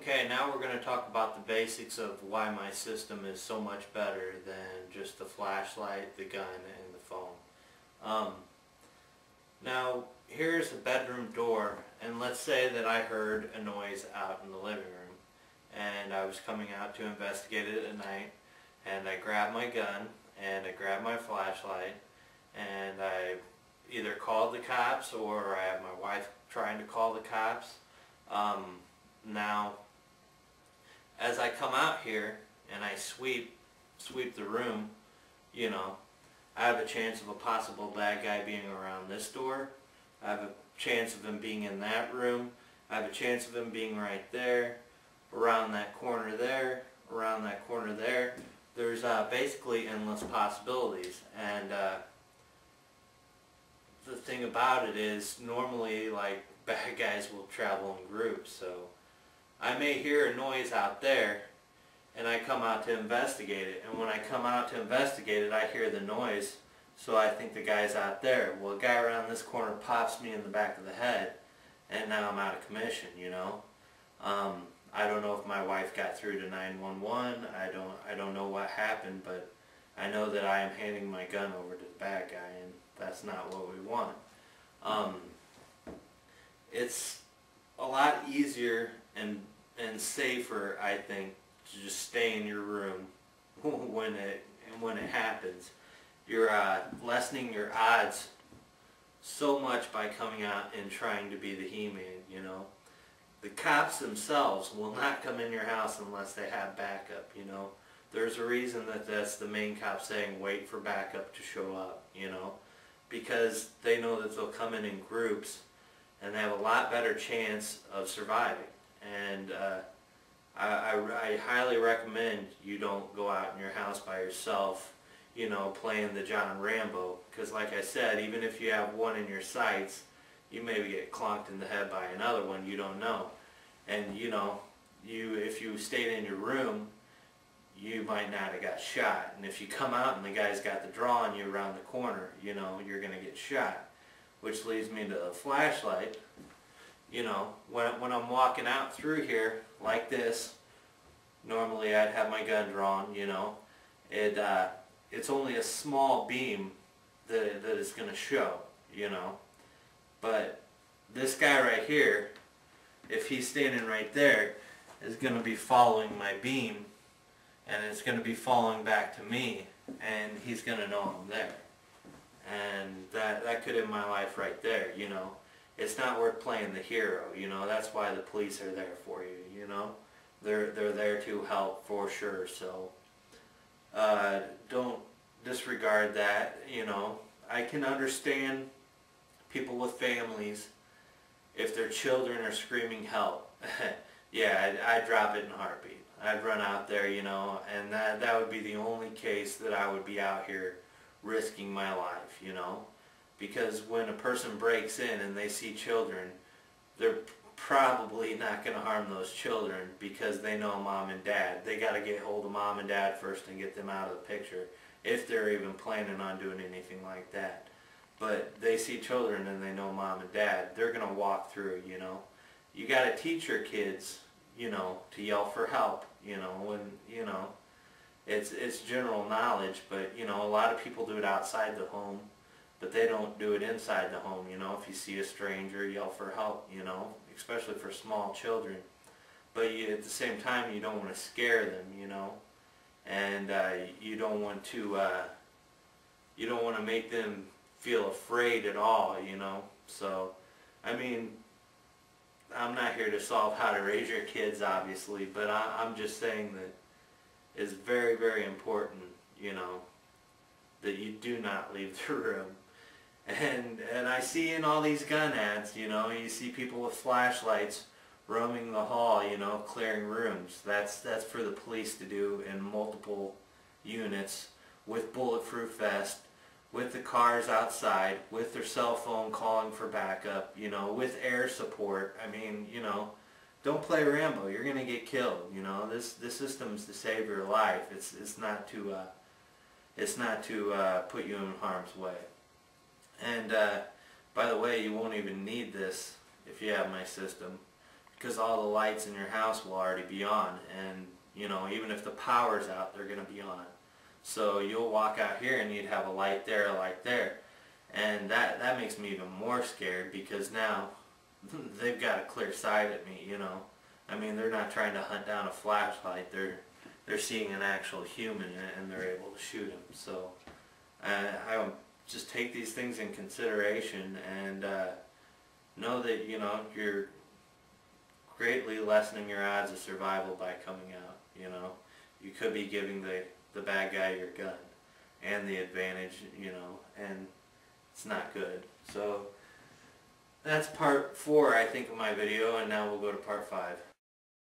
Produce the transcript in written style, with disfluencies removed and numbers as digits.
Okay, now we're going to talk about the basics of why my system is so much better than just the flashlight, the gun, and the phone. Now, here's the bedroom door, and let's say that I heard a noise out in the living room, and I was coming out to investigate it at night, and I grabbed my gun, and I grabbed my flashlight, and I either called the cops or I had my wife trying to call the cops. Now, as I come out here and I sweep the room, you know, I have a chance of a possible bad guy being around this door. I have a chance of him being in that room. I have a chance of him being right there, around that corner there, around that corner there. There's basically endless possibilities. And the thing about it is, normally, like, bad guys will travel in groups, so I may hear a noise out there and I come out to investigate it, and when I come out to investigate it I hear the noise, so I think the guy's out there. Well, a guy around this corner pops me in the back of the head and now I'm out of commission, you know. I don't know if my wife got through to 911. I don't know what happened, but I know that I am handing my gun over to the bad guy, and that's not what we want. It's a lot easier and safer, I think, to just stay in your room when it happens. You're lessening your odds so much by coming out and trying to be the He-Man, you know. The cops themselves will not come in your house unless they have backup, you know. There's a reason that that's the main cop saying wait for backup to show up, you know, because they know that they'll come in groups and they have a lot better chance of surviving. And I highly recommend you don't go out in your house by yourself, you know, playing the John Rambo, because like I said, even if you have one in your sights, you maybe get clonked in the head by another one, you don't know. And you know, if you stayed in your room, you might not have got shot. And if you come out and the guy's got the draw on you around the corner, you know, you're going to get shot. Which leads me to the flashlight. You know, when I'm walking out through here like this, normally I'd have my gun drawn, you know. It's only a small beam that is going to show, you know. But this guy right here, if he's standing right there, is going to be following my beam, and it's going to be following back to me, and he's going to know I'm there. And that could end my life right there, you know. It's not worth playing the hero, you know. That's why the police are there for you, you know. They're there to help for sure, so don't disregard that, you know. I can understand people with families, if their children are screaming help, yeah, I'd drop it in a heartbeat. I'd run out there, you know, and that would be the only case that I would be out here risking my life, you know. Because when a person breaks in and they see children, they're probably not going to harm those children because they know mom and dad. They got to get hold of mom and dad first and get them out of the picture, if they're even planning on doing anything like that. But they see children and they know mom and dad, they're going to walk through, you know. You got to teach your kids, you know, to yell for help, you know, when, you know, it's general knowledge, but, you know, a lot of people do it outside the home, but they don't do it inside the home, you know. If you see a stranger, yell for help, you know, especially for small children. But at the same time, you don't want to scare them, you know, and you don't want to make them feel afraid at all, you know. So, I mean, I'm not here to solve how to raise your kids, obviously, but I'm just saying that it's very, very important, you know, that you do not leave the room. And I see in all these gun ads, you know, you see people with flashlights roaming the hall, you know, clearing rooms. That's for the police to do in multiple units with bulletproof vests, with the cars outside, with their cell phone calling for backup, you know, with air support. I mean, you know, don't play Rambo. You're gonna get killed. You know, this system's to save your life. It's not to put you in harm's way. And by the way, you won't even need this if you have my system, because all the lights in your house will already be on, and you know, even if the power's out, they're going to be on. So you'll walk out here and you'd have a light there, a light there, and that makes me even more scared, because now they've got a clear sight at me, you know. I mean, they're not trying to hunt down a flashlight, they're seeing an actual human, and they're able to shoot him. So I would just take these things in consideration, and know that, you know, you're greatly lessening your odds of survival by coming out, you know. You could be giving the bad guy your gun and the advantage, you know, and it's not good. So that's part 4, I think, of my video, and now we'll go to part 5.